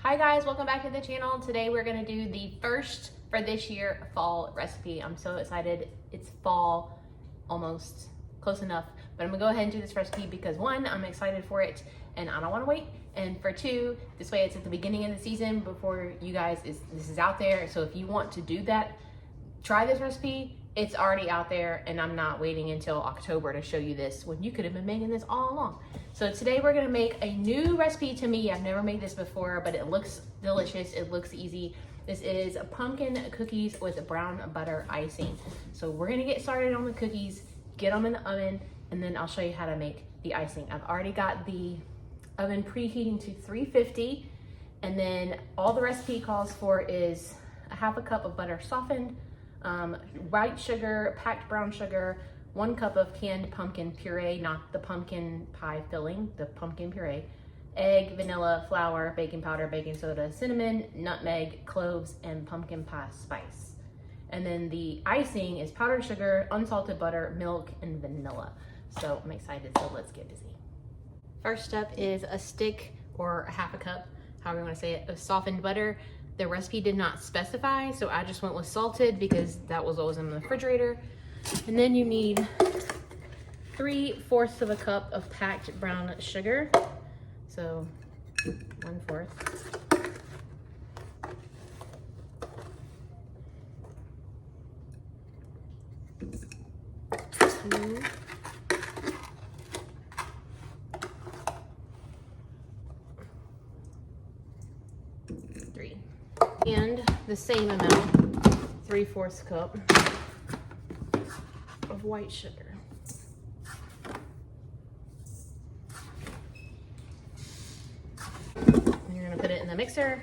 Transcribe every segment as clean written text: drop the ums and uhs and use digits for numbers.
Hi guys, welcome back to the channel. Today we're gonna do the first for this year fall recipe. I'm so excited. It's fall, almost close enough, but I'm gonna go ahead and do this recipe because one, I'm excited for it and I don't wanna wait. And for two, this way it's at the beginning of the season before you guys, this is out there. So if you want to do that, try this recipe. It's already out there and I'm not waiting until October to show you this when you could have been making this all along. So today we're gonna make a new recipe to me. I've never made this before, but it looks delicious. It looks easy. This is pumpkin cookies with brown butter icing. So we're gonna get started on the cookies, get them in the oven, and then I'll show you how to make the icing. I've already got the oven preheating to 350, and then all the recipe calls for is a half a cup of butter softened, white sugar, packed brown sugar, 1 cup of canned pumpkin puree, not the pumpkin pie filling, the pumpkin puree, egg, vanilla, flour, baking powder, baking soda, cinnamon, nutmeg, cloves, and pumpkin pie spice. And then the icing is powdered sugar, unsalted butter, milk, and vanilla. So I'm excited, so let's get busy. First up is a stick or a half a cup, however you want to say it, of softened butter. The recipe did not specify, so I just went with salted because that was always in the refrigerator. And then you need 3/4 of a cup of packed brown sugar. So 1/4. 2. 3. And the same amount, 3/4 cup of white sugar. And you're gonna put it in the mixer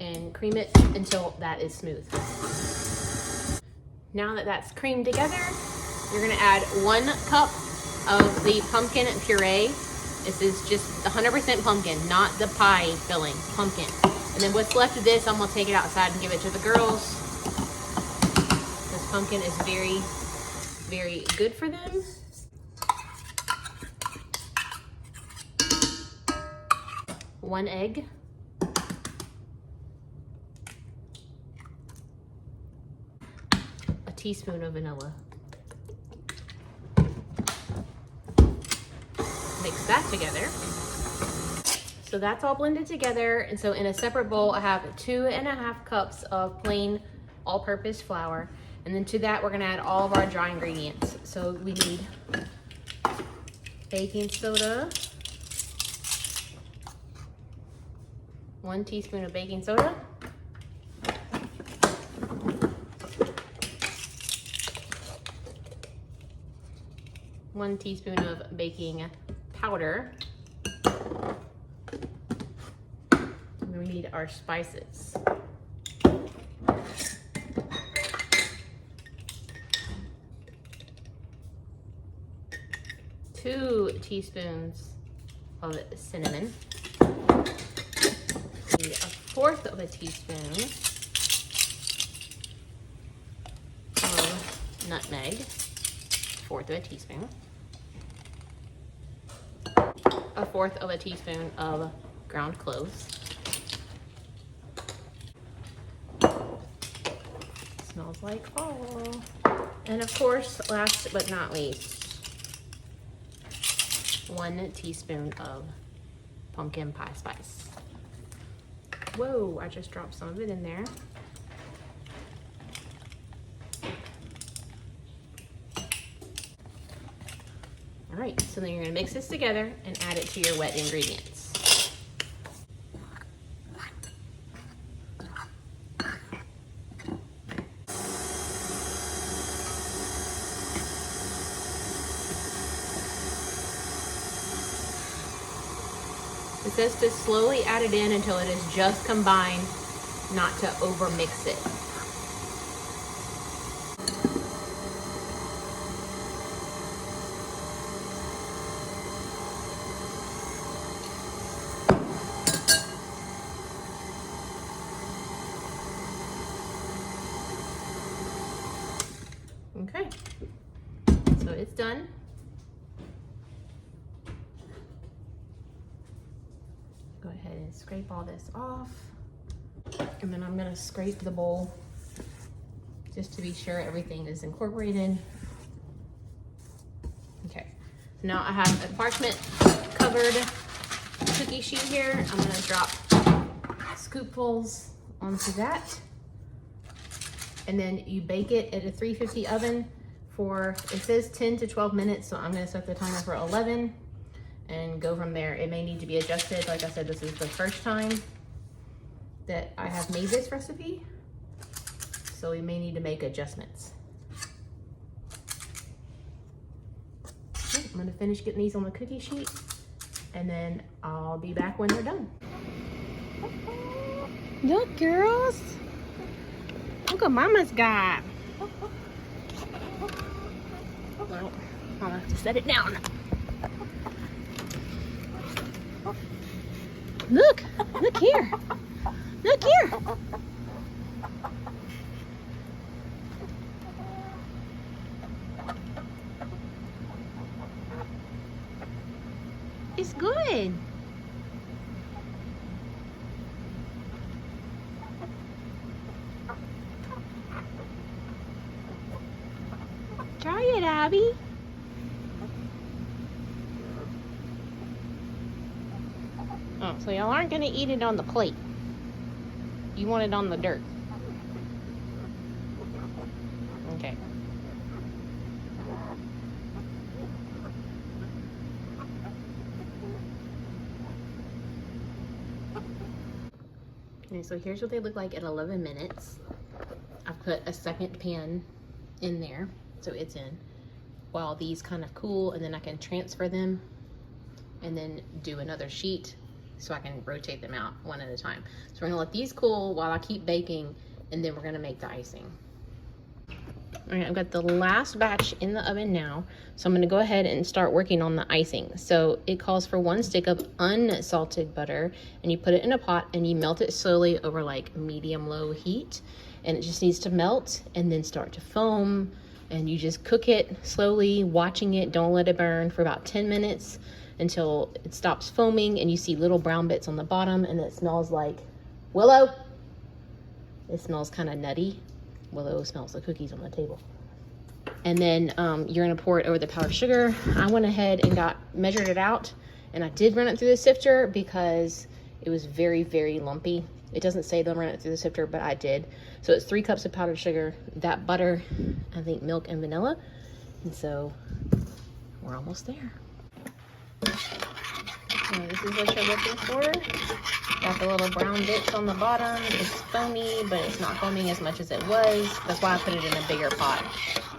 and cream it until that is smooth. Now that that's creamed together, you're gonna add 1 cup of the pumpkin puree. This is just 100% pumpkin, not the pie filling, pumpkin. And then what's left of this, I'm gonna take it outside and give it to the girls. This pumpkin is very, very good for them. One egg. A teaspoon of vanilla. Mix that together. So that's all blended together. And so in a separate bowl, I have 2.5 cups of plain all-purpose flour. And then to that, we're gonna add all of our dry ingredients. So we need baking soda, 1 teaspoon of baking soda, one teaspoon of baking powder. We need our spices. 2 teaspoons of cinnamon. Need 1/4 of a teaspoon of nutmeg. 1/4 of a teaspoon. 1/4 of a teaspoon of ground cloves. Smells like fall. And of course, last but not least, 1 teaspoon of pumpkin pie spice. Whoa, I just dropped some of it in there. All right, so then you're gonna mix this together and add it to your wet ingredients. It says to slowly add it in until it is just combined, not to over mix it. Okay, so it's done. Go ahead and scrape all this off. And then I'm gonna scrape the bowl just to be sure everything is incorporated. Okay, so now I have a parchment covered cookie sheet here. I'm gonna drop scoopfuls onto that. And then you bake it at a 350 oven for, it says 10 to 12 minutes, so I'm gonna set the timer for 11 and go from there. It may need to be adjusted. Like I said, this is the first time that I have made this recipe, so we may need to make adjustments. Okay, I'm gonna finish getting these on the cookie sheet, and then I'll be back when they're done. Look, girls. Look what Mama's got. Well, I'll have to set it down. Look here. Look here. It's good. Try it, Abby. Oh, so y'all aren't gonna eat it on the plate. You want it on the dirt. Okay. Okay, so here's what they look like at 11 minutes. I've put a second pan in there, so it's in, while these kind of cool, and then I can transfer them and then do another sheet so I can rotate them out one at a time. So we're gonna let these cool while I keep baking, and then we're gonna make the icing. All right, I've got the last batch in the oven now, so I'm gonna go ahead and start working on the icing. So it calls for 1 stick of unsalted butter, and you put it in a pot and you melt it slowly over like medium-low heat, and it just needs to melt and then start to foam, and you just cook it slowly, watching it, don't let it burn, for about 10 minutes until it stops foaming and you see little brown bits on the bottom, and it smells like Willow. It smells kind of nutty. Willow smells the cookies on the table. And then you're gonna pour it over the powdered sugar. I went ahead and measured it out, and I did run it through the sifter because it was very, very lumpy. It doesn't say to run it through the sifter, but I did. So it's 3 cups of powdered sugar, that butter, I think milk and vanilla. And so we're almost there. So this is what you're looking for. Got the little brown bits on the bottom. It's foamy, but it's not foaming as much as it was. That's why I put it in a bigger pot,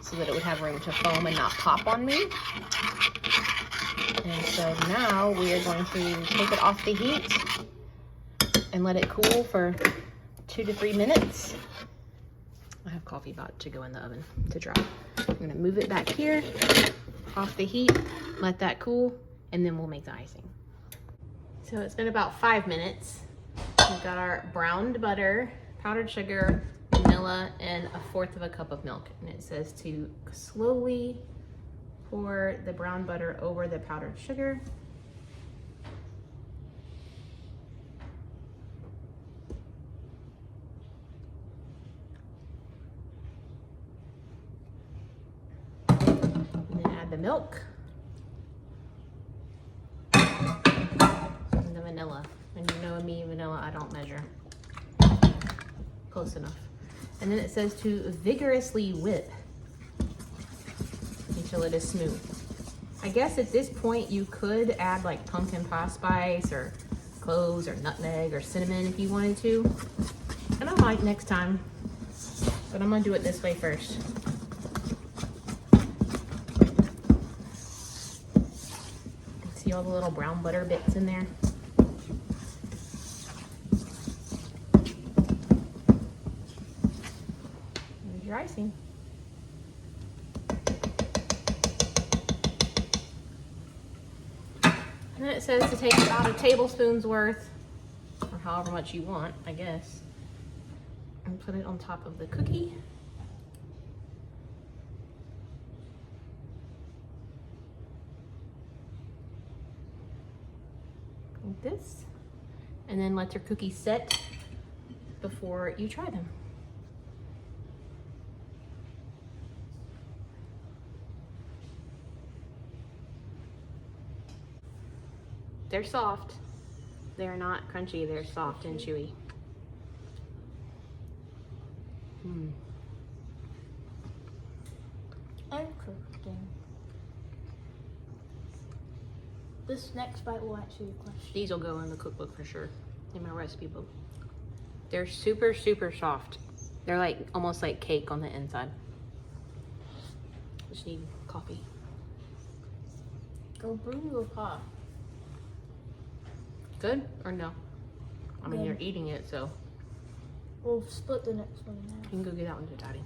so that it would have room to foam and not pop on me. And so now we are going to take it off the heat and let it cool for 2 to 3 minutes. I have coffee about to go in the oven to dry. I'm gonna move it back here, off the heat, let that cool, and then we'll make the icing. So it's been about 5 minutes. We've got our browned butter, powdered sugar, vanilla, and 1/4 cup of milk. And it says to slowly pour the brown butter over the powdered sugar. And then add the milk. And the vanilla. And you know me, vanilla, I don't measure. Close enough. And then it says to vigorously whip until it is smooth. I guess at this point you could add like pumpkin pie spice or cloves or nutmeg or cinnamon if you wanted to. And I might next time, but I'm gonna do it this way first. See all the little brown butter bits in there? There's your icing. And then it says to take about a tablespoon's worth, or however much you want, I guess, and put it on top of the cookie. Like this. and then let your cookies set before you try them. They're soft. They're not crunchy, they're soft and chewy. Interesting. This next bite will answer your question. These will go in the cookbook for sure, in my recipe book. They're super, super soft. They're like almost like cake on the inside. Just need coffee. Go brew your pie. Good or no? I mean, Good. you're eating it, so We'll split the next one now. you can go get that one to Daddy.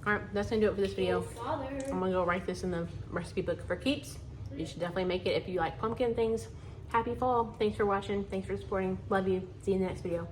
All right, that's gonna do it for this video. Father. I'm gonna go write this in the recipe book for keeps. You should definitely make it if you like pumpkin things. Happy fall. Thanks for watching. Thanks for supporting. Love you. See you in the next video.